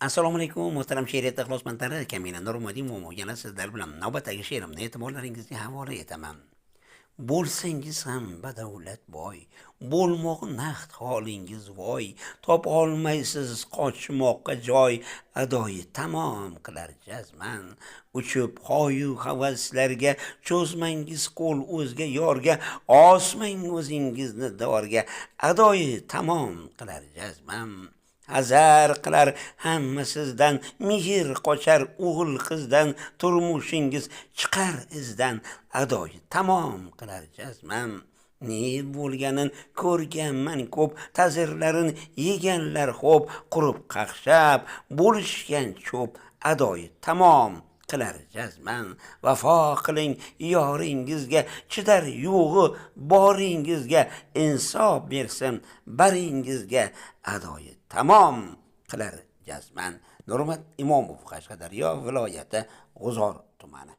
Assalomu alaykum muhtaram she'riyat ixlosmandlari, Kamina Nurmadiy yana sizlar bilan navbatdagi she'rimni e'tiborlaringizga havola etaman. Bo'lsangiz ham badavlat boy, bo'lmoq naqd holingiz voy, topolmaysiz qochmoqqa joy, adoyi tamom qilar jazman. Uchib hoyu havaslarga cho'zmangiz qo'l o'zga yorga, osmang o'zingizni dorga, adoyi tamom qilar jazman. Hazar qilar hamma sizdan, mehr qochar o'g'il qizdan, turmushingiz chiqar izdan, adoyi tamom qilar jazman. Ne bo'lganin ko'rganman ko'p, ta'zirlarin yeganlar xo'p, qurib qaqshab bo'lishgan cho'p, adoyi tamom qilar jazman. Vafo qiling yoringizga, chidar yo'g'i boringizga, insof bersin baringizga, adoyi tamom qilar jazman. Nurmat Imomov, Qashqadaryo viloyati G'uzor tumani.